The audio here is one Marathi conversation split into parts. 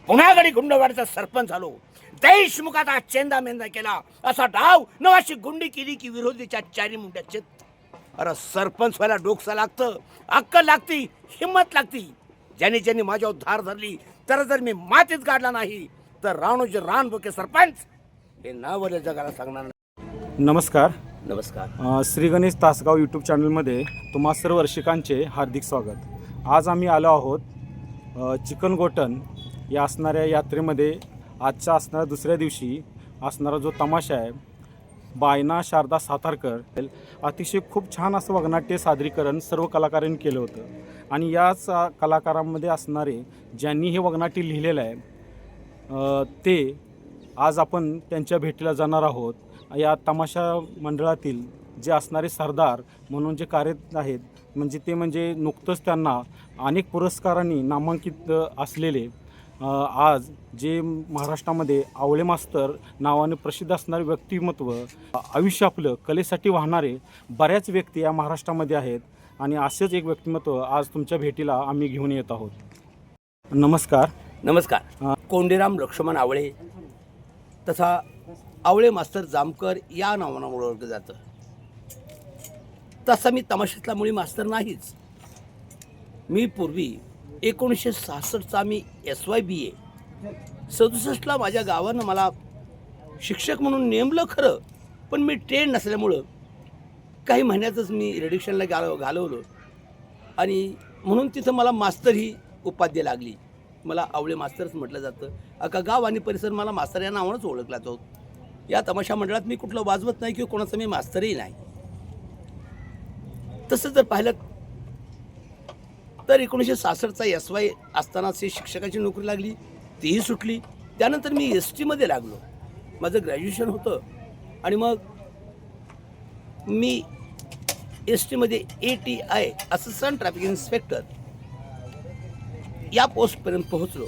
पुण्याकडे गुंडवाडीचा सरपंच झालो. देशमुखाचा चेंदा मेंदा केला असा डाव नवाशी गुंडी केली की विरोधीच्या चारी मुंड्या चित. अरे सरपंच व्हायला डोकसा लागतं, अक्कल लागती, हिंमत लागती. ज्यांनी ज्यांनी माझ्यावर धार धरली तर जर मी मातीत काढला नाही तर राणूजी रानबोके सरपंच हे नाव जगाला सांगणार नाही. नमस्कार. नमस्कार. श्री गणेश तासगाव यूट्यूब चॅनलमध्ये तुम्हा सर्व रसिकांचे हार्दिक स्वागत. आज आम्ही आलो आहोत चिकलगोटन या असणाऱ्या यात्रेमध्ये. आजच्या असणाऱ्या दुसऱ्या दिवशी असणारा जो तमाशा आहे, बायना शारदा सातारकर, अतिशय खूप छान असं वगनाट्य सादरीकरण सर्व कलाकारांनी केलं होतं. आणि याच कलाकारांमध्ये असणारे ज्यांनी हे वगनाट्य लिहिलेलं आहे ते आज आपण त्यांच्या भेटीला जाणार आहोत. या तमाशा मंडळातील जे असणारे सरदार म्हणून जे कार्यरत आहेत, म्हणजे नुकतंच त्यांना अनेक पुरस्कारांनी नामांकित असलेले आज जे महाराष्ट्रामध्ये आवळे मास्तर नावाने प्रसिद्ध असणारे व्यक्तिमत्व, आयुष्य आपलं कलेसाठी वाहणारे बऱ्याच व्यक्ती या महाराष्ट्रामध्ये आहेत. आणि असेच एक व्यक्तिमत्व आज तुमच्या भेटीला आम्ही घेऊन येत आहोत. नमस्कार. नमस्कार. कोंडीराम लक्ष्मण आवळे, तसा आवळे मास्तर जामकर या नावानं ओळखलं जातं. तसा मी तमाशातला मुळी मास्तर नाहीच. मी पूर्वी 1966चा मी SYBA, 67ला माझ्या गावानं मला शिक्षक म्हणून नेमलं खरं, पण मी ट्रेन नसल्यामुळं काही महिन्यातच मी रिडक्शनला घालवलं आणि म्हणून तिथं मला मास्तर ही उपाधी लागली. मला आवळे मास्तरच म्हटलं जातं. अख्खा गाव आणि परिसर मला मास्तर या नावानंच ओळखला जातो. या तमाशा मंडळात मी कुठलं वाजवत नाही किंवा कोणाचं मी मास्तरही नाही. तसं जर पाहिलं तर 1966चा SY असतानाच शिक्षकाची नोकरी लागली, तीही सुटली. त्यानंतर मी STमध्ये लागलो. माझं ग्रॅज्युएशन होतं आणि मग मी STमध्ये ATI असिस्टंट ट्रॅफिक इन्स्पेक्टर या पोस्टपर्यंत पोहोचलो.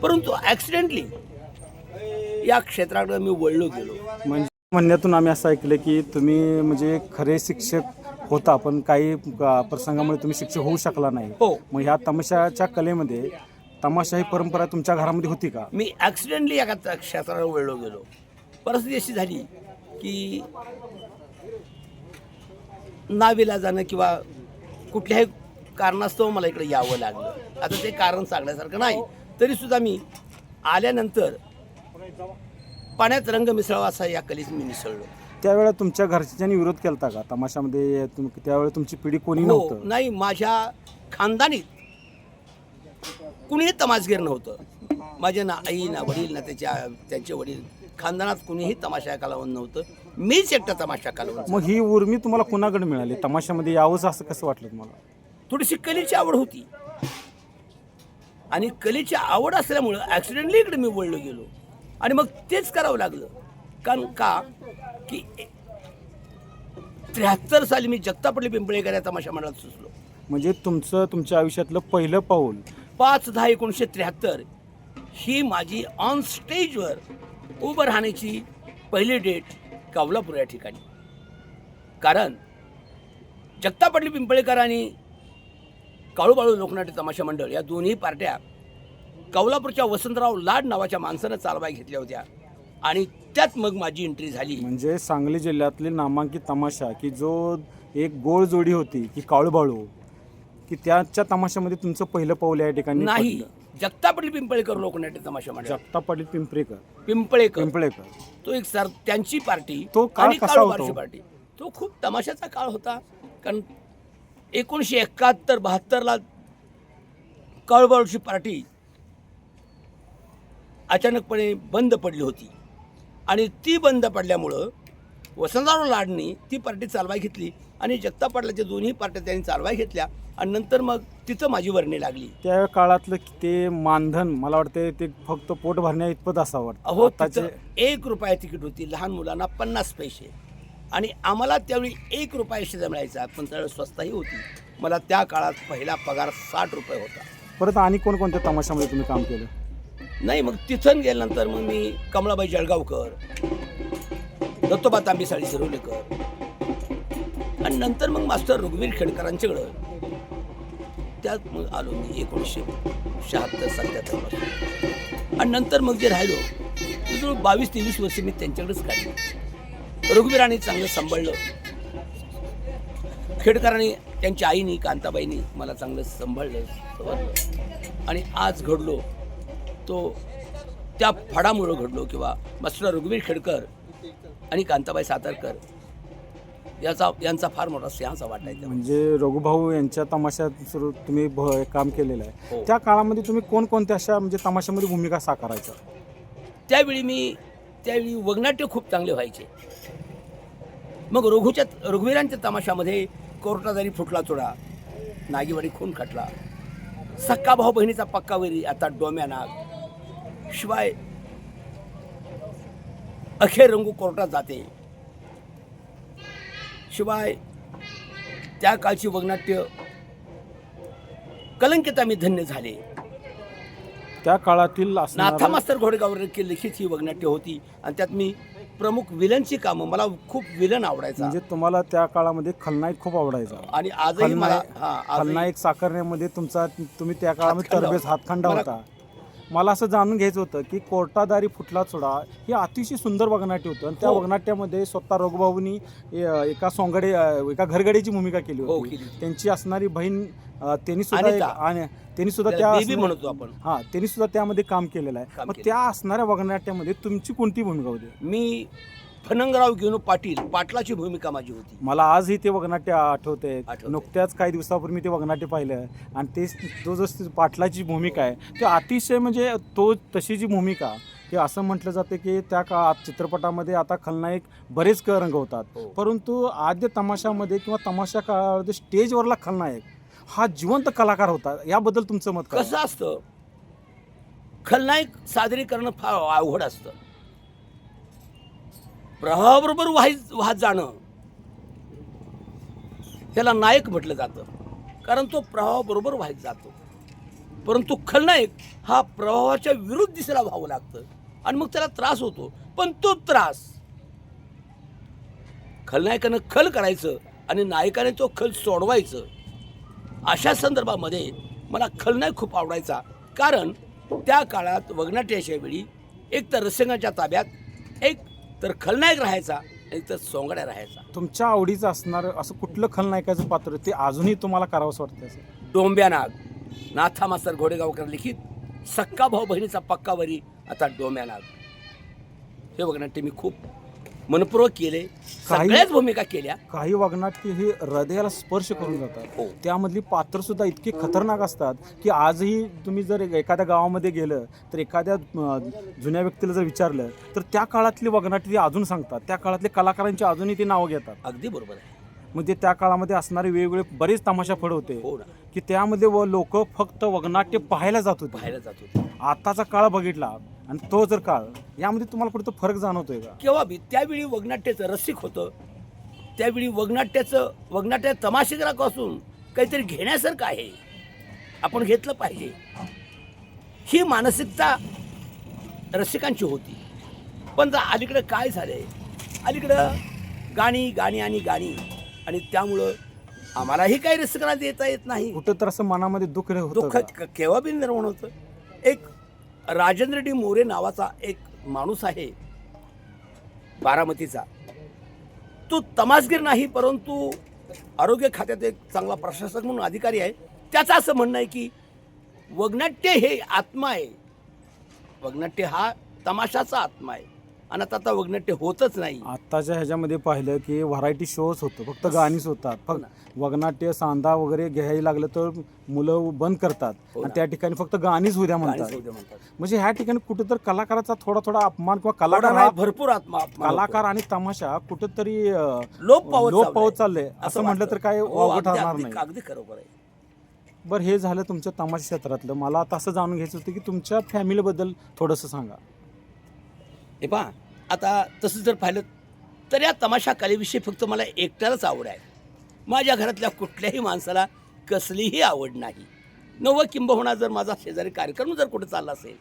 परंतु ॲक्सिडेंटली या क्षेत्राकडे मी वळलो गेलो. म्हणजे म्हणण्यातून आम्ही असं ऐकलं की तुम्ही खरे शिक्षक होता, पण काही प्रसंगामुळे तुम्ही शिक्षक होऊ शकला नाही. हो. मग ह्या तमाशाच्या कलेमध्ये तमाशा ही परंपरा तुमच्या घरामध्ये होती का? मी ॲक्सिडेंटली या क्षेत्राला वळलो गेलो. परिस्थिती अशी झाली की नावीला जाणं किंवा कुठल्याही कारणास्तव मला इकडे यावं लागलं. आता ते कारण सांगण्यासारखं नाही, तरीसुद्धा मी आल्यानंतर पाण्यात रंग मिसळावा असा या कलेत मी मिसळलो. त्यावेळेला तुमच्या घरच्यांनी विरोध केला का तमाशामध्ये? त्यावेळेला तुमची पिढी कोणी हो, नव्हतं? नाही, माझ्या खानदानीत कुणीही तमाशगीर नव्हतं. माझे ना आई ना वडील ना त्यांचे वडील, खानदानात कुणीही तमाशा कलावंत नव्हतं. मीच एकटा तमाशा कलावंत. मग ही उर्मी तुम्हाला कुणाकडे मिळाली? तमाशामध्ये यावंच असं कसं वाटलं तुम्हाला? थोडीशी कलेची आवड होती आणि कलेची आवड असल्यामुळं ॲक्सिडेंटली इकडे मी वळलो गेलो आणि मग तेच करावं लागलं. कारण का की 73 साली मी जगतापल्ली पिंपळेकर या तमाशा मंडळात सुचलो. म्हणजे तुमच्या आयुष्यातलं पहिलं पाऊल 5/10/1973 ही माझी ऑन स्टेजवर उभं राहण्याची पहिली डेट कौलापूर या ठिकाणी. कारण जगतापल्ली पिंपळेकर आणि काळूबाळू लोकनाट्य तमाशा मंडळ या दोन्ही पार्ट्या कौलापूरच्या वसंतराव लाड नावाच्या माणसानं चालवाय घेतल्या होत्या आणि त्यात मग माझी एंट्री झाली. म्हणजे सांगली जिल्ह्यातली नामांकित तमाशा की जो एक गोळ जोडी होती की काळूबाळू, की त्याच्या तमाशामध्ये तुमचं पहिलं पाऊल या ठिकाणी नाही. जगतापल्ली पिंपळेकर लोकनाट्य तमाशा मंडळ, जगतापल्ली पिंपळेकर तो एक त्यांची पार्टी तो काळ आणि कसा काळूबाळूची होता? पार्टी. तो खूप तमाशाचा काळ होता. कारण 1971-72ला काळूबाळूची पार्टी अचानकपणे बंद पडली होती आणि ती बंद पडल्यामुळं वसंतराव लाडनी ती पार्टी चालवाय घेतली आणि जगतापाटलाच्या दोन्ही पार्ट्या त्यांनी चालवाय घेतल्या आणि नंतर मग तिथं माझी वर्णी लागली. त्या काळातलं ते मानधन मला वाटतं ते फक्त पोट भरण्या इतपत असावं. अहो, तिथं 1 रुपया तिकीट होती, लहान मुलांना 50 पैसे आणि आम्हाला त्यावेळी 1 रुपया शिधा मिळायचा, पण त्यावेळी स्वस्तही होती. मला त्या काळात पहिला पगार 60 रुपये होता. परत आणि कोणकोणत्या तमाशामध्ये तुम्ही काम केलं? नाही, मग तिथून गेल्यानंतर मग मी कमलाबाई जळगावकर, दत्तोबा तांबेसाळी शिरोलेकर आणि नंतर मग मास्टर रघुवीर खेडकरांच्याकडं त्यात मग आलो मी 1976-77 पासून. आणि नंतर मग जे राहिलो जवळ 22-23 वर्ष मी त्यांच्याकडेच काढली. रघुवीरांनी चांगलं सांभाळलं, खेडकरांनी त्यांच्या आईनी कांताबाईंनी मला चांगलं सांभाळलं आणि आज घडलो तो त्या फडामुळं घडलो किंवा मास्टर रघुवीर खेडकर आणि कांताबाई सातारकर यांचा फार मोठा सिंहाचा वाटा आहे. म्हणजे रघुभाऊ यांच्या तमाशात सुरू तुम्ही काम केलेलं आहे. हो. त्या काळामध्ये तुम्ही कोणकोणत्या अशा म्हणजे तमाशामध्ये भूमिका साकारायच्या? त्यावेळी वगनाट्य खूप चांगले व्हायचे. मग रघुवीरांच्या तमाशामध्ये कोर्टादारी फुटला चोडा, नागीवाडी खून खटला, सक्का भाऊ बहिणीचा पक्का वैरी आता डोम्या नाग, शिवाय अखेर रंगू कोर्टात जाते, शिवाय त्या काळची वगनाट्य कलंकित मी धन्य झाले. त्या काळातील नाथा मास्तर घोडेगाववर लिखित ही वगनाट्य होती आणि त्यात मी प्रमुख विलनची कामं, मला खूप विलन आवडायचा. म्हणजे तुम्हाला त्या काळामध्ये खलनायक खूप आवडायचा आणि आजही मला खलनायक साकारण्यामध्ये तुम्ही त्या काळामध्ये तरबेज हातखंडा मला- होता. मला असं जाणून घ्यायचं होतं की कोर्टादारी फुटला चोडा हे अतिशय सुंदर वगनाट्य होतं आणि त्या हो. वगनाट्यामध्ये स्वतः रघुभाऊनी एका घरगडीची भूमिका केली हो, होती. केली. त्यांची असणारी बहीण त्यांनी सुद्धा त्याला बेबी म्हणतो आपण. त्यांनी सुद्धा त्यामध्ये काम केलेलं आहे. काम मग केलं. त्या असणाऱ्या वगनाट्यामध्ये तुमची कोणती भूमिका होती? मी फनंगराव घेऊन पाटलाची भूमिका माझी होती. मला आजही ते वगनाट्य आठवते. आठवतंय. नुकत्याच काही दिवसापूर्वी मी ते वगनाट्य पाहिलं आणि तो जो पाटलाची भूमिका आहे ते अतिशय म्हणजे तशी जी भूमिका की असं म्हटलं जातं की त्या काळात चित्रपटामध्ये आता खलनायक बरेच रंगवतात, हो. परंतु आद्य तमाशामध्ये किंवा तमाशा काळामध्ये स्टेजवरला खलनायक हा जिवंत कलाकार होता. याबद्दल तुमचं मत काय? कसं असतं, खलनायक सादरीकरण फार अवघड असतं. प्रवाहाबरोबर वाहत जाणं त्याला नायक म्हटलं जातं, कारण तो प्रवाहाबरोबर वाहत जातो. परंतु खलनायक हा प्रवाहाच्या विरुद्ध दिशेला व्हावं लागतं आणि मग त्याला त्रास होतो. पण तो त्रास खलनायकानं खल करायचं आणि नायकाने तो खल सोडवायचं. अशा संदर्भामध्ये मला खलनायक खूप आवडायचा, कारण त्या काळात वगनाट्याच्या वेळी एक तर रसिकांच्या ताब्यात, एक तर खलनायक राहायचा, एक तर सोंगड्या राहायचा. तुमच्या आवडीचं असणार असं कुठलं खलनायकाचं पात्र ते अजूनही तुम्हाला करावंसं वाटतं? असं डोंब्या नाग, नाथा मास्तर घोडेगावकर लिखित, सक्का भाऊ बहिणीचा पक्का वरी आता डोंब्या नाग, हे वगनाट्य मी खूप मनपूर्वक केले. सगळ्याच भूमिका केल्या. काही वगनाट्य हे हृदयाला स्पर्श करून जातात. हो. त्यामधली पात्र सुद्धा इतकी खतरनाक असतात की आजही तुम्ही जर एखाद्या गावामध्ये गेलं तर एखाद्या जुन्या व्यक्तीला जर विचारलं तर त्या काळातली वगनाट्य अजून सांगतात, त्या काळातले कलाकारांची अजूनही ते नावं घेतात. अगदी बरोबर आहे. म्हणजे त्या काळामध्ये असणारे वेगवेगळे बरेच तमाशा फळ होते हो ना, की त्यामध्ये लोक फक्त वगनाट्य पाहायला जात होते. पाहायला जात होते. आताचा काळ बघितला आणि तो जर काळ, यामध्ये तुम्हाला कुठं फरक जाणवतोय का? केव्हा बी त्यावेळी वगनाट्याचं रसिक होतं. त्यावेळी वगनाट्य तमाशेगरापासून काहीतरी घेण्यासारखं आहे, आपण घेतलं पाहिजे, ही मानसिकता रसिकांची होती. पण अलीकडं काय झालंय, अलीकडं गाणी गाणी आणि गाणी, आणि त्यामुळं आम्हालाही काही रसिकांना देता येत नाही. कुठं तर असं मनामध्ये दुःख होतं का? केव्हा बी निर्माण होतं. एक राजेंद्र डी मोरे नावाचा एक माणूस आहे बारामतीचा, तो तमासगीर नाही परंतु आरोग्य खात्यात एक चांगला प्रशासक म्हणून अधिकारी आहे. त्याचं असं म्हणणं आहे की वगनाट्य हे आत्मा आहे, वगनाट्य हा तमाशाचा आत्मा आहे, आणि आता वगनाट्य होतच नाही. आत्ताच्या ह्याच्यामध्ये पाहिलं की व्हरायटी शोज होतं, फक्त गाणीच होतात. फक्त वगनाट्य सांदा वगैरे घ्यायला लागलं तर मुलं बंद करतात हो आणि ना. त्या ठिकाणी फक्त गाणीच उद्या गाणीच म्हणतात. होते म्हणतात. म्हणजे ह्या ठिकाणी कुठंतरी कलाकाराचा थोडा अपमान किंवा थोडा कलाकार नाही, भरपूर आत्मा कलाकार आणि तमाशा कुठंतरी लोप पावत चाललंय असं म्हटलं तर काय वावगं ठरणार नाही. अगदी खरोखर आहे. बरं, हे झालं तुमच्या तमाशा क्षेत्रातलं. मला आता असं जाणून घ्यायचं होतं की तुमच्या फॅमिलीबद्दल थोडंसं सांगा. हे पहा, आता तसं जर पाहिलं तर या तमाशा कलेविषयी फक्त मला एकट्यालाच आवड आहे. माझ्या घरातल्या कुठल्याही माणसाला कसलीही आवड नाही. नवं किंबहुना जर माझा शेजारी कार्यक्रम जर कुठे चालला असेल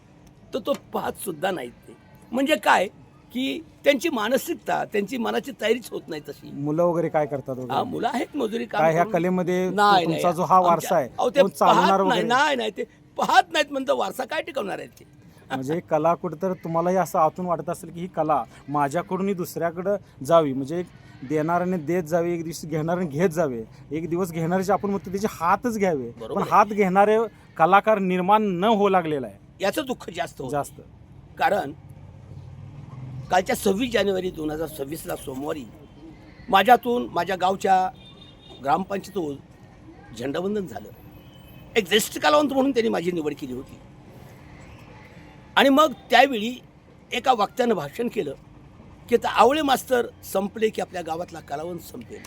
तर तो पाहत सुद्धा नाहीत ते. म्हणजे काय, की त्यांची मानसिकता, त्यांची मनाची तयारीच होत नाही तशी. मुलं वगैरे काय करतात हा, वगैरे? मुलं आहेत मजुरी काम काय ह्या करून. कलेमध्ये नाही, तुमचा नाही. जो हा वारसा आहे अहो, ते तो चालवणार पाहत नाही, वगैरे? नाही नाही, ते पाहत नाहीत म्हणतं वारसा काय टिकवणार आहेत ते. म्हणजे कला कुठं तुम्हालाही असं आतून वाटत असेल की ही कला माझ्याकडूनही दुसऱ्याकडं जावी, म्हणजे एक देणाऱ्याने देत जावे, एक दिवस घेणाऱ्याने घेत जावे, एक दिवस घेणाऱ्याचे आपण म्हणतो त्याचे हातच घ्यावे, बरोबर पण आहे. हात घेणारे कलाकार निर्माण न होऊ लागलेला आहे याचं दुःख जास्त होतं. जास्त. कारण कालच्या 26 जानेवारी 2026ला सोमवारी माझ्यातून माझ्या गावच्या ग्रामपंचायत झेंडावंदन झालं. एक ज्येष्ठ कलावंत म्हणून त्यांनी माझी निवड केली होती. आणि मग त्यावेळी एका वक्त्यानं भाषण केलं की आता आवळे मास्तर संपले की आपल्या गावातला कलावंत संपेल.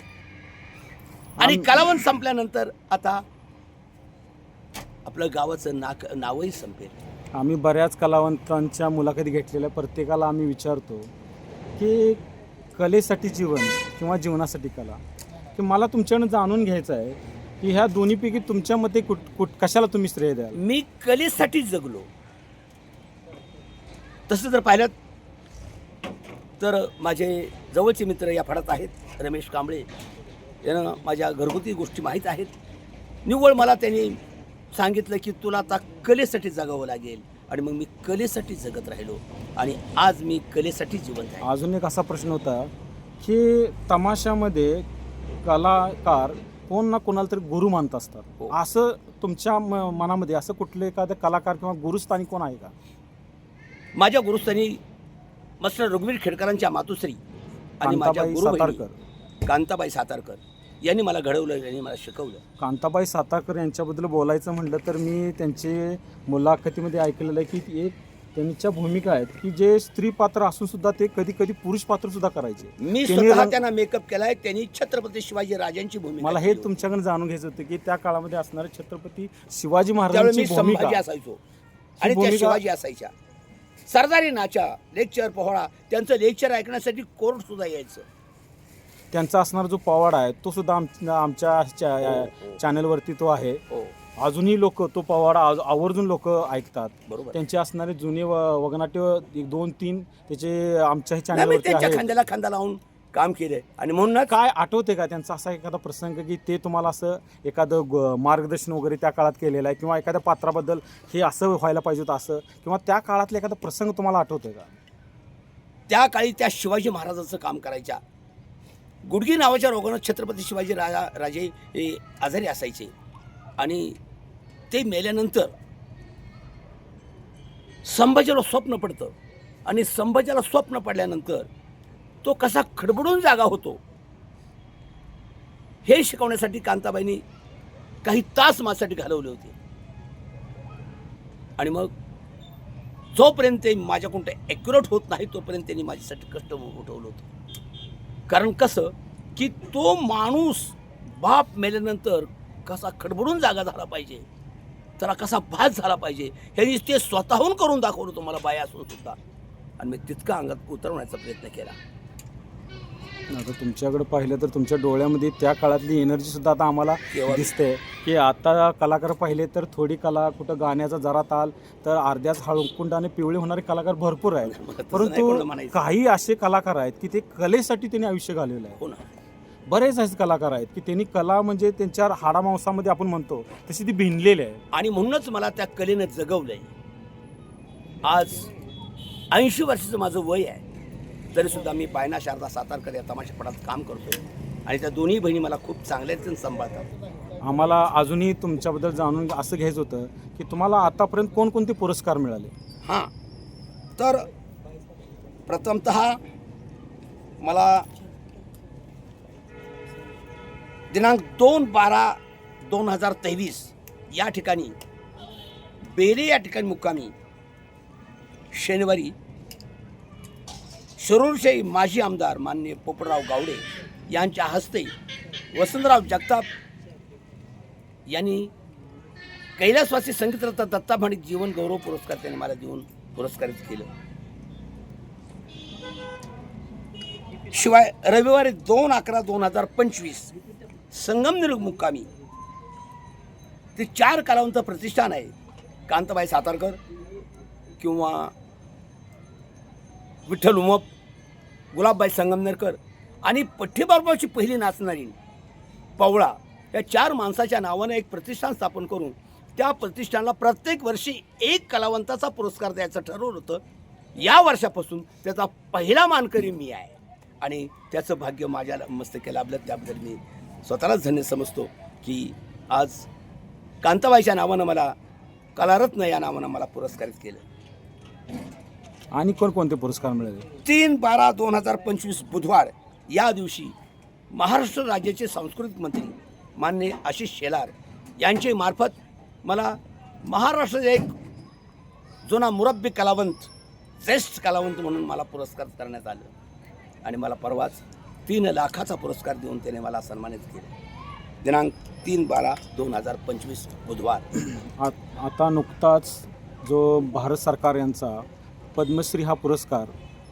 आणि कलावंत संपल्यानंतर आता आपलं गावाचं नावही संपेल. आम्ही बऱ्याच कलावंतांच्या मुलाखती घेतलेल्या, प्रत्येकाला आम्ही विचारतो की कलेसाठी जीवन किंवा जीवनासाठी कला, की मला तुमच्याकडनं जाणून घ्यायचं आहे की ह्या दोन्हीपैकी तुमच्या मते कशाला तुम्ही श्रेय द्याल? मी कलेसाठी जगलो. तसं जर पाहिलं तर माझे जवळचे मित्र या फडात आहेत. रमेश कांबळे यांना माझ्या घरगुती गोष्टी माहीत आहेत. निव्वळ मला त्यांनी सांगितलं की तुला आता कलेसाठी जगावं लागेल. आणि मग मी कलेसाठी जगत राहिलो आणि आज मी कलेसाठी जिवंत आहे. अजून एक असा प्रश्न होता की तमाशामध्ये कलाकार कोण ना कोणाला तरी गुरु मानत असतात. हो. असं तुमच्या मनामध्ये असं कुठलं एखादं कलाकार किंवा गुरुस्थानी कोण आहे का? माझ्या गुरुस्थानी मास्टर रघुवीर खेडकरांच्या मातुश्री आणि माझ्या कांताबाई गुरुबहिणी सातारकर. कांताबाई सातारकर यांनी मला घडवलं, यांनी मला शिकवलं. कांताबाई सातारकर यांच्याबद्दल बोलायचं म्हटलं तर मी त्यांचे मुलाखतीमध्ये ऐकलेलं आहे की एक त्यांच्या भूमिका आहेत की जे स्त्री पात्र असून सुद्धा ते कधी कधी पुरुष पात्र सुद्धा करायचे. मी त्यांनी स्वतः रंग- त्यांना मेकअप केलाय. त्यांनी छत्रपती शिवाजी राजांची भूमिका मला हे केली होती. तुमच्याकडे जाणून घ्यायचं होतं की त्या काळामध्ये असणारे छत्रपती शिवाजी त्यावेळी महाराजांची मी संभाजी भूमिका असायचो आणि त्या भूमिका- शिवाजी असायच्या. सरदारी नाचा लेक्चर पोहळा त्यांचं लेक्चर ऐकण्यासाठी कोर्ट सुद्धा यायचं. त्यांचा असणारा जो पवाडा आहे तो सुद्धा आमच्या हो. चॅनलवरती तो आहे. हो, अजूनही लोक तो पवाडा आवर्जून लोक ऐकतात. बरोबर. त्यांचे असणारे जुने वगनाट्य 2-3 त्याचे आमच्या नाही, मी चॅनलवरती त्यांच्या आहेत. खांद्याला खांदा लावून काम केलंय आणि म्हणूनच काय आठवते का त्यांचा असा एखादा प्रसंग की ते तुम्हाला असं एखादं मार्गदर्शन वगैरे त्या काळात केलेलं आहे किंवा एखाद्या पात्राबद्दल हे असं व्हायला पाहिजे होतं असं, किंवा त्या काळातला एखादा प्रसंग तुम्हाला आठवतोय का? त्या काळी त्या शिवाजी महाराजांचं काम करायच्या. गुडगी नावाच्या रोगानं छत्रपती शिवाजी राजे हे आजारी असायचे आणि ते मेल्यानंतर संभाजीला स्वप्न पडतं आणि संभाजीला स्वप्न पडल्यानंतर तो कसा खडबडून जागा होतो हे शिकवण्यासाठी कांताबाईंनी काही तास माझ्यासाठी घालवले होते. आणि मग जोपर्यंत ते माझ्याकडून ॲक्युरेट होत नाही तोपर्यंत त्यांनी माझ्यासाठी कष्ट उठवलं होतं. कारण कसं की तो माणूस बाप मेल्यानंतर कसा खडबडून जागा झाला पाहिजे, त्याला कसा भास झाला पाहिजे ह्यांनी ते स्वतःहून करून दाखवलं तुम्हाला बाया असून सुद्धा. आणि मी तितका अंगात उतरवण्याचा प्रयत्न केला. आता तुमच्याकडे पाहिलं तर तुमच्या डोळ्यामध्ये त्या काळातली एनर्जी सुद्धा आता आम्हाला केवळ- दिसते की आता कलाकार पाहिले तर थोडी कला, कुठं गाण्याचा जरा ताल, तर अर्ध्याच हळकुंडाने पिवळे होणारे कलाकार भरपूर आहेत. तसं नाही परंतु कोणाला म्हणायचं. काही असे कलाकार आहेत की ते कलेसाठी त्यांनी आयुष्य घालवलं आहे. हो ना. बरेच असे कलाकार आहेत की त्यांनी कला म्हणजे त्यांच्या हाडामांसामध्ये आपण म्हणतो तशी ती भिनलेली आहे. आणि म्हणूनच मला त्या कलेनं जगवलंय. आज 80 वर्षाचं माझं वय आहे तरीसुद्धा मी पायना शारदा सातारकर या तमाशापटात काम करतो आणि त्या दोन्ही बहिणी मला खूप चांगल्या रीतीने सांभाळतात. आम्हाला अजूनही तुमच्याबद्दल जाणून असं घ्यायचं होतं की तुम्हाला आतापर्यंत कोणकोणते पुरस्कार मिळाले? हां, तर प्रथमतः मला दिनांक 2/12/2023 या ठिकाणी बेले या ठिकाणी मुक्कामी शनिवारी शिरूरचे माजी आमदार माननीय पोपटराव गावडे यांच्या हस्ते वसंतराव जगताप यांनी कैलासवासी संगीतरत्न दत्ता भांडी जीवन गौरव पुरस्कार त्यांनी मला देऊन पुरस्कारित केलं. शिवाय रविवारी 2/11/2025 संगमनेर मुक्कामी ते 4 कलावंत प्रतिष्ठान आहे. कांताबाई सातारकर किंवा विठ्ठल उमप, गुलाबबाई संगमनेरकर आणि पठ्ठीबाबरावची पहिली नाचणारी पवळा या 4 माणसाच्या नावानं एक प्रतिष्ठान स्थापन करून त्या प्रतिष्ठानला प्रत्येक वर्षी एक कलावंताचा पुरस्कार द्यायचं ठरवलं होतं. या वर्षापासून त्याचा पहिला मानकरी मी आहे आणि त्याचं भाग्य माझ्या मस्तकी लाभलं. त्याबद्दल मी स्वतःलाच धन्य समजतो की आज कांताबाईच्या नावानं मला कलारत्न या नावानं मला पुरस्कारित केलं. आणि कोणकोणते पुरस्कार मिळाले? 3/12/2025 बुधवार या दिवशी महाराष्ट्र राज्याचे सांस्कृतिक मंत्री माननीय आशिष शेलार यांचे मार्फत मला महाराष्ट्राचे एक जुना मुरब्बी कलावंत, श्रेष्ठ कलावंत म्हणून मला पुरस्कार करण्यात आलं आणि मला परवाच 3 लाखाचा पुरस्कार देऊन त्याने मला सन्मानित केले. दिनांक 3/12/2025 बुधवार. आता नुकताच जो भारत सरकार यांचा पद्मश्री हा पुरस्कार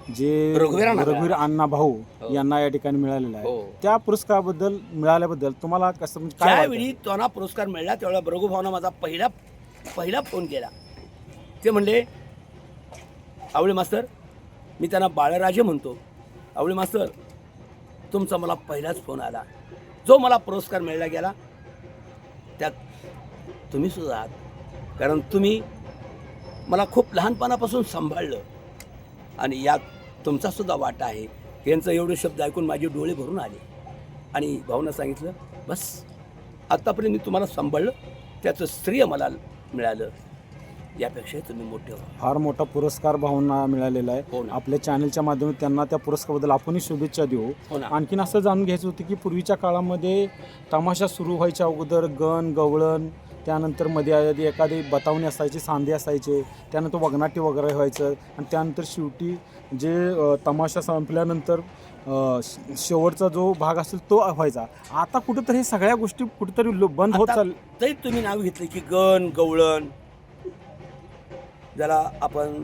जे रघुवीर अण्णा भाऊ यांना या ठिकाणी मिळालेला आहे, त्या पुरस्काराबद्दल मिळाल्याबद्दल तुम्हाला कसं म्हणजे काय? त्यावेळी त्यांना पुरस्कार मिळाला त्यावेळेला रघुभाऊना माझा पहिला फोन केला. ते म्हणले, आवळे मास्तर, मी त्यांना बाळराजे म्हणतो, आवळे मास्तर तुमचा मला पहिलाच फोन आला. जो मला पुरस्कार मिळाला गेला त्यात तुम्ही सुद्धा आहात, कारण तुम्ही मला खूप लहानपणापासून सांभाळलं आणि यात तुमचासुद्धा वाटा आहे. यांचं एवढे शब्द ऐकून माझे डोळे भरून आले आणि भाऊनं सांगितलं, बस आत्तापर्यंत मी तुम्हाला सांभाळलं, त्याचं श्रेय मला मिळालं, यापेक्षाही तुम्ही मोठे व्हा. फार मोठा पुरस्कार भाऊंना मिळालेला आहे. आपल्या चॅनलच्या माध्यमातून त्यांना त्या पुरस्काराबद्दल आपणही शुभेच्छा देऊ. आणखीन असं जाणून घ्यायचं होतं की पूर्वीच्या काळामध्ये तमाशा सुरू व्हायच्या अगोदर गण, गवळण, त्यानंतर मध्ये एखादी बतावणी असायची, सांधे असायचे, त्यानंतर वगनाट्य वगैरे व्हायचं आणि त्यानंतर शेवटी जे तमाशा संपल्यानंतर शेवटचा जो भाग असेल तो व्हायचा. आता कुठंतरी हे सगळ्या गोष्टी कुठेतरी बंद होत चाल. तरी तुम्ही नाव घेतलं की गण, गवळण, ज्याला आपण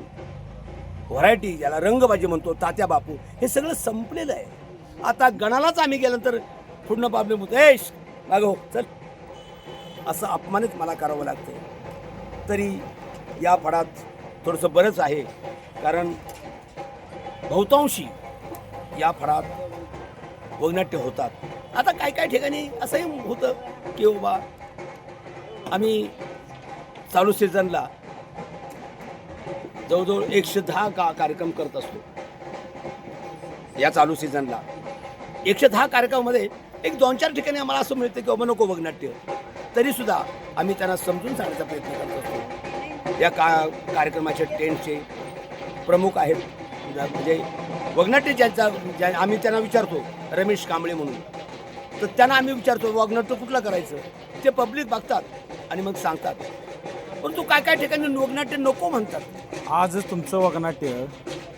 व्हरायटी, ज्याला रंगबाजी म्हणतो, तात्या बापू, हे सगळं संपलेलं आहे. आता गणालाच आम्ही गेल्यानंतर पूर्ण प्रॉब्लेम होतो, एश मागो चल, असं अपमानित मला करावं लागतं. तरी या फळात थोडंसं बरंच आहे, कारण बहुतांशी या फळात वगनाट्य होतात. आता काय ठिकाणी असंही होतं की बाबा आम्ही चालू सीझनला जवळजवळ 110 कार्यक्रम करत असतो. या चालू सीझनला 110 कार्यक्रमामध्ये एक 2-4 ठिकाणी आम्हाला असं मिळतं की बाबा नको वगनाट्य, तरीसुद्धा आम्ही त्यांना समजून सांगण्याचा प्रयत्न करत असतो. या कार्यक्रमाचे टेंटचे प्रमुख आहेत, म्हणजे वगनाट्य ज्या आम्ही त्यांना विचारतो, रमेश कांबळे म्हणून, तर त्यांना आम्ही विचारतो वगनाट्य कुठलं करायचं, ते पब्लिक बघतात आणि मग सांगतात. परंतु काय ठिकाणी वगनाट्य नको म्हणतात. आज तुमचं वगनाट्य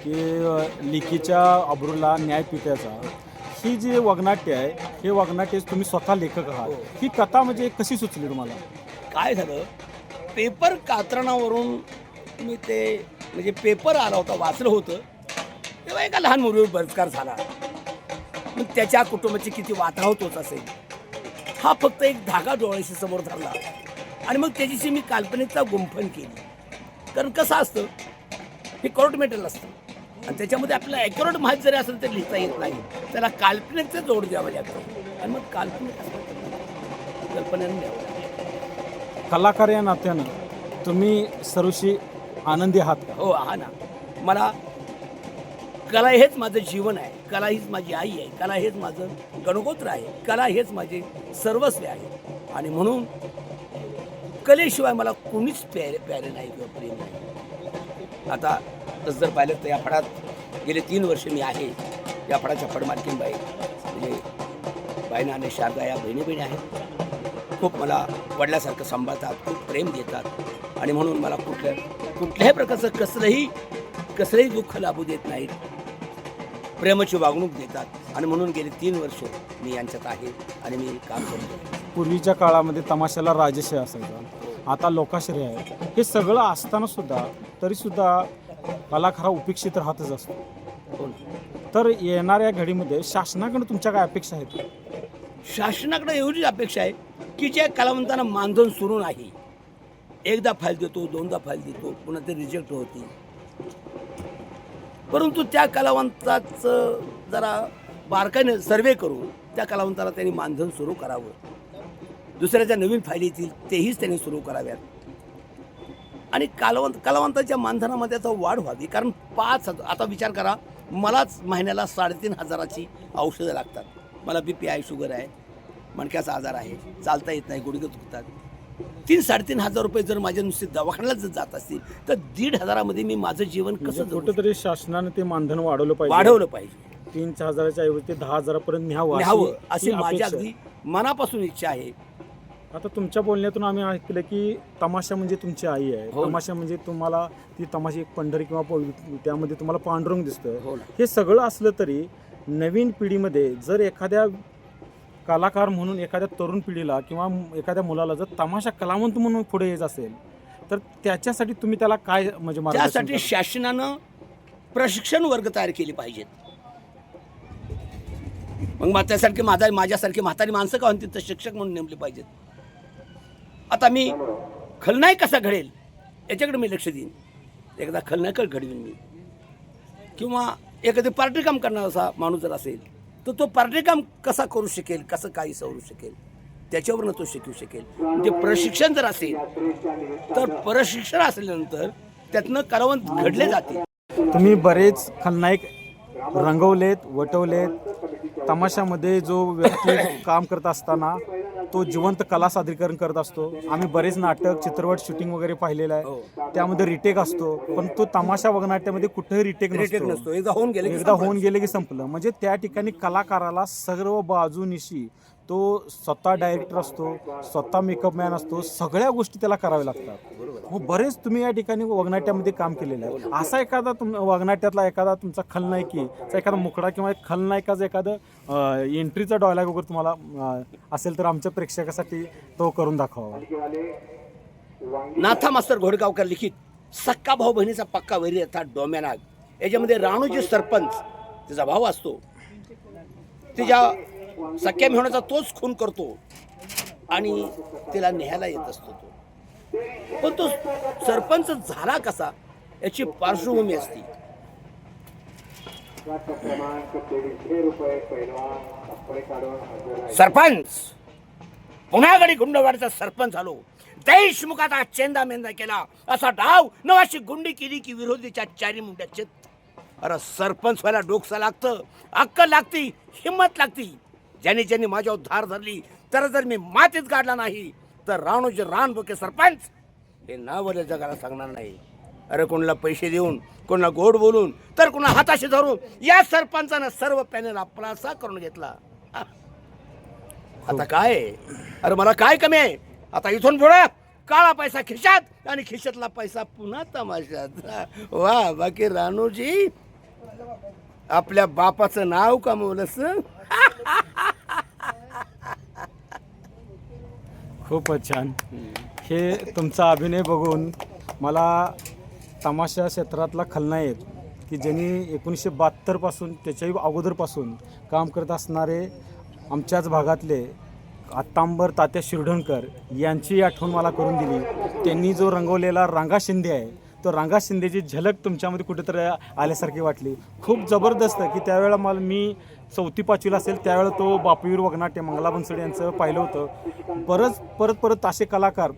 की लिकीच्या अब्रूला न्याय पित्याचा, ही जी वगनाट्य आहे, हे वगनाट्य तुम्ही स्वतः लेखक आहात. ही कथा म्हणजे कशी सुचली तुम्हाला? काय झालं, पेपर कात्रणावरून मी ते म्हणजे पेपर आला होता, वाचलं होतं, तेव्हा एका लहान मुलीवर बलात्कार झाला. मग त्याच्या कुटुंबाची किती वातावत होत असेल, हा फक्त एक धागा डोळ्याशी समोर धरला आणि मग त्याच्याशी मी काल्पनिकता गुंफण केली. कारण कसं असतं, हे कोर्ट मेटल असतं आणि त्याच्यामध्ये आपल्याला ॲक्युरेट माहीत जरी असेल तर लिहिता येत नाही, त्याला काल्पनिकचं जोड द्यावं लागतं आणि मग काल्पनिक कल्पनेनं द्यावं लागतं. कलाकार या नात्यानं तुम्ही सर्वशी आनंदी आहात का? हो, हा ना. मला कला हेच माझं जीवन आहे, कला हीच माझी आई आहे, कला हेच माझं गणगोत्र आहे, कला हेच माझे सर्वस्व आहे आणि म्हणून कलेशिवाय मला कोणीच प्यारे नाही किंवा प्रेम नाही. आता तसं जर पाहिलं तर या फळात गेले 3 वर्ष मी आहे. या फळाच्या फळमालकीन बाई म्हणजे बाईना आणि शारदा या बहिणी आहेत. खूप मला वडिलासारखं सांभाळतात, खूप प्रेम देतात आणि म्हणून मला कुठल्याही प्रकारचं कसलंही दुःख लाभू देत नाहीत, प्रेमाची वागणूक देतात आणि म्हणून गेले 3 वर्ष मी यांच्यात आहे आणि मी काम करतो. पूर्वीच्या काळामध्ये तमाशाला राजश्री असायचा, आता लोकाश्रय आहे. हे सगळं असताना सुद्धा तरीसुद्धा कलाकार हा उपेक्षित राहतच असतो. तर येणाऱ्या घडीमध्ये शासनाकडे तुमच्या काय अपेक्षा आहेत? शासनाकडे एवढीच अपेक्षा आहे की ज्या कलावंतांना मानधन सुरू नाही, एकदा फाईल देतो, 2दा फाईल देतो, पुन्हा ते रिजेक्ट होती, परंतु त्या कलावंताचं जरा बारकाईने सर्वे करून त्या कलावंताला त्यांनी मानधन सुरू करावं. दुसऱ्याच्या नवीन फायली येतील तेहीच त्यांनी सुरू कराव्यात. आणि कलावंताच्या मानधनामध्ये आता वाढ व्हावी. कारण 5,000 आता विचार करा, मलाच महिन्याला 3,500ची औषधं लागतात. मला BP आहे, शुगर आहे, मणक्याचा आजार आहे, चालता येत नाही, गुडघे दुखतात. 3,000-3,500 रुपये जर माझ्या नुसते दवाखान्याला जर जात असतील तर 1,500मध्ये मी माझं जीवन कसं जगू कुठेतरी शासनाने ते मानधन वाढवलं शकतो? पाहिजे. वाढवलं पाहिजे. 3,000च्या ऐवजी ते 10,000पर्यंत न्यावं अशी ही माझी अपेक्षा आहे. अगदी मनापासून इच्छा आहे. आता तुमच्या बोलण्यातून आम्ही ऐकलं की तमाशा म्हणजे तुमची आई आहे. हो. तमाशा म्हणजे तुम्हाला ती तमाशा एक पंढरी किंवा त्यामध्ये तुम्हाला पांडुरंग दिसतं. हो ना. हे सगळं असलं तरी नवीन पिढीमध्ये जर एखाद्या कलाकार म्हणून एखाद्या तरुण पिढीला किंवा एखाद्या मुलाला जर तमाशा कलावंत म्हणून पुढे यायचं असेल तर त्याच्यासाठी तुम्ही त्याला काय म्हणजे मार्गदर्शन त्यासाठी करता? शासनानं प्रशिक्षण वर्ग तयार केले पाहिजेत. मग त्यासारखे माझ्यासारखे म्हातारी माणसं का होती तर शिक्षक म्हणून नेमले पाहिजेत. आता मी खलनायक कसा घडेल याच्याकडे मी लक्ष देईन. एकदा खलनायक घडवीन मी. किंवा एखादी पार्टी काम करणारा असा माणूस जर असेल तर तो पार्टी काम कसा करू शकेल, कसं काही सवरू शकेल, त्याच्यावरनं तो शिकू शकेल. म्हणजे प्रशिक्षण जर असेल तर प्रशिक्षण असल्यानंतर त्यातनं कलावंत घडले जाते. तुम्ही बरेच खलनायक रंगवलेत, वटवलेत. तमाशामध्ये जो व्यक्ती काम करत असताना तो जिवंत कला सादरीकरण करत असतो. आम्ही बरेच नाटक, चित्रपट शूटिंग वगैरे पाहिलेलं आहे. त्यामध्ये रिटेक असतो, पण तो तमाशा वगनाट्यामध्ये कुठेही रिटेक नसतो. एकदा होऊन गेले की संपलं. म्हणजे त्या ठिकाणी कलाकाराला सर्व बाजूनिशी तो स्वतः डायरेक्टर असतो, स्वतः मेकअप मॅन असतो, सगळ्या गोष्टी त्याला कराव्या लागतात. मग बरेच तुम्ही या ठिकाणी वगनाट्यामध्ये काम केलेलं आहे. असा एखादा वगनाट्यातला एखादा तुमचा खलनायकीचा एखादा मुकडा किंवा एक खलनायकाचं एखादं एंट्रीचा डायलॉग वगैरे तुम्हाला असेल तर आमच्या प्रेक्षकासाठी तो करून दाखवा. नाथा मास्तर घोडगावकर लिखित सक्का भाऊ बहिणीचा पक्का वैरी अर्थात डोम्यानाग. याच्यामध्ये राणूजी सरपंच त्याचा भाऊ असतो, तिच्या सख्या मेहण्याचा तोच खून करतो आणि तिला न्यायला येत असतो तो. पण तो सरपंच झाला कसा याची पार्श्वभूमी असते. सरपंच पुन्हा गडी गुंडवाडीचा सरपंच झालो. देशमुखाचा चेंदा मेंदा केला असा डाव नवाशी गुंडी केली की विरोधीच्या चारी मुंड्या चित. अरे सरपंच व्हायला डोकसा लागतं, अक्कल लागती, हिंमत लागती. ज्यांनी ज्यांनी माझ्यावर धार धरली तर जर मी मातीत गाडला नाही तर राणूचे रान बोके सरपंच हे नावल्या जगाला सांगणार नाही. अरे कोणाला पैसे देऊन, कोणाला गोड बोलून, तर कोणा हाताशी धरून या सरपंचानं सर्व पॅनल आपलासा करून घेतला. आता काय? अरे मला काय कमी आहे? आता इथून पुढे काळा पैसा खिशात आणि खिशातला पैसा पुन्हा तमाशात. वा बाकी राणूजी आपल्या बापाचं नाव कमवलंस. खूपच छान. हे तुमचा अभिनय बघून मला तमाशा क्षेत्रातला खलनायक की ज्यांनी 1972 पासून त्याच्याही अगोदरपासून काम करत असणारे आमच्याच भागातले आत्तांबर तात्या शिरढोणकर यांची आठवण मला करून दिली. त्यांनी जो रंगवलेला रांगा शिंदे आहे तो रांगा शिंदेची झलक तुमच्यामध्ये कुठेतरी आल्यासारखी वाटली. खूप जबरदस्त की त्यावेळेला मी 4वी-5वीला असेल त्यावेळेला तो बापूवीर वगनाट्य मंगला बनसोडे यांचं पाहिलं होतं. परत असे कलाकार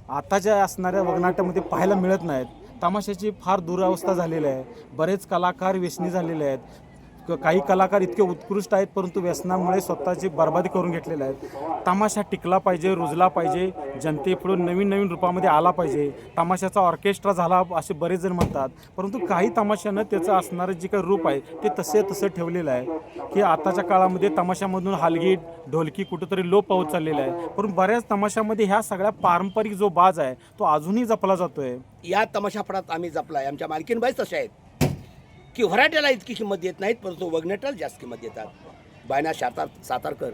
आताच्या असणाऱ्या वगनाट्यामध्ये पाहायला मिळत नाहीत. तमाशाची फार दुरावस्था झालेली आहे. बरेच कलाकार व्यसनी झालेले आहेत. काही कलाकार इतके उत्कृष्ट आहेत परंतु व्यसनामुळे स्वतःची बर्बादी करून घेतलेले आहेत. तमाशा टिकला पाहिजे, रुजला पाहिजे, जनतेपुढे नवीन नवीन रूपामध्ये आला पाहिजे. तमाशाचा ऑर्केस्ट्रा झाला असे बरेच जण म्हणतात, परंतु काही तमाशानं त्याचं असणारं जे काही रूप आहे ते तसं ठेवलेलं आहे की आताच्या काळामध्ये तमाशामधून हलगी ढोलकी कुठंतरी लोप पावत चाललेला आहे. परंतु बऱ्याच तमाशामध्ये ह्या सगळ्या पारंपरिक जो बाज आहे तो अजूनही जपला जातोय. या तमाशापडात आम्ही जपलाय. आमच्या मालकीनबाईच तशा आहेत की व्हराट्याला इतकी किंमत देत नाहीत परंतु वगनाट्याला जास्त किंमत देतात. बायना सातारकर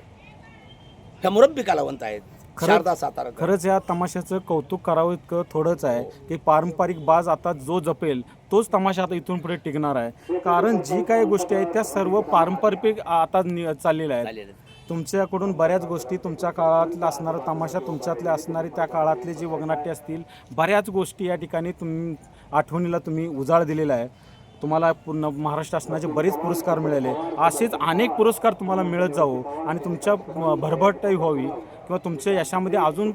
ह्या मुरब्बी कलावंत आहेत. शारदा सातारकर. खरंच या तमाशाचं कौतुक करावं इतकं थोडंच आहे की पारंपरिक बाज आता जो जपेल तोच तमाशा आता इथून पुढे टिकणार आहे. कारण जी काही गोष्टी आहेत त्या सर्व पारंपरिक आता चाललेल्या आहेत. तुमच्याकडून बऱ्याच गोष्टी तुमच्या काळातला असणारा तमाशा, तुमच्यातले असणारे त्या काळातले जे वगनाट्य असतील, बऱ्याच गोष्टी या ठिकाणी आठवणीला तुम्ही उजाळ दिलेला आहे. तुम्हाला पूर्ण महाराष्ट्र शासनाचे बरेच पुरस्कार मिळाले. असेच अनेक पुरस्कार तुम्हाला मिळत जावो आणि तुमच्या भरभराटी व्हावी किंवा तुमच्या यशामध्ये अजून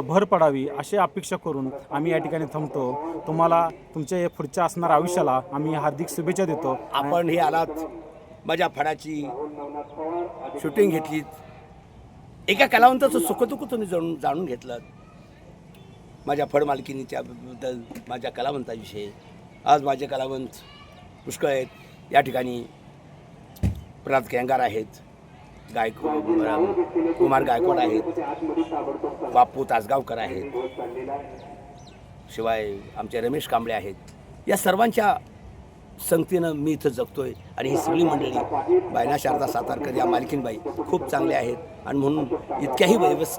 भर पडावी अशी अपेक्षा करून आम्ही या ठिकाणी थांबतो. तुम्हाला तुमच्या पुढच्या असणाऱ्या आयुष्याला आम्ही हार्दिक शुभेच्छा देतो. आपण हे आलात, माझ्या फडाची शूटिंग घेतलीत, एका कलावंताचं सुखदुःख तुम्ही जाणून घेतलं. माझ्या फड मालकीनी त्याबद्दल, माझ्या कलावंताविषयी. आज माझे कलावंत पुष्कळ आहेत. या ठिकाणी प्रल्हाद केंगार आहेत, कुमार गायकवाड आहेत, बापू तासगावकर आहेत, शिवाय आमचे रमेश कांबळे आहेत. या सर्वांच्या संगतीनं मी इथं जगतोय आणि ही सगळी मंडळी बायना शारदा सातारकर या मालकीनबाई खूप चांगले आहेत आणि म्हणून इतक्याही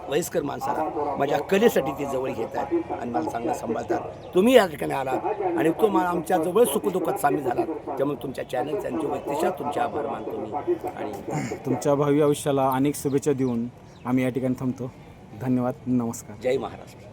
वयस्कर माणसाला माझ्या कलेसाठी ते जवळ घेतात आणि मला चांगलं सांभाळतात. तुम्ही या ठिकाणी आलात आणि तुम्हाला आमच्या जवळ सुखदुःखात सामील झालात, त्यामुळे तुमच्या चॅनल त्यांच्या व्यक्तिशा तुमचे आभार मानतो मी आणि तुमच्या भावी आयुष्याला अनेक शुभेच्छा देऊन आम्ही या ठिकाणी थांबतो. धन्यवाद. नमस्कार. जय महाराष्ट्र.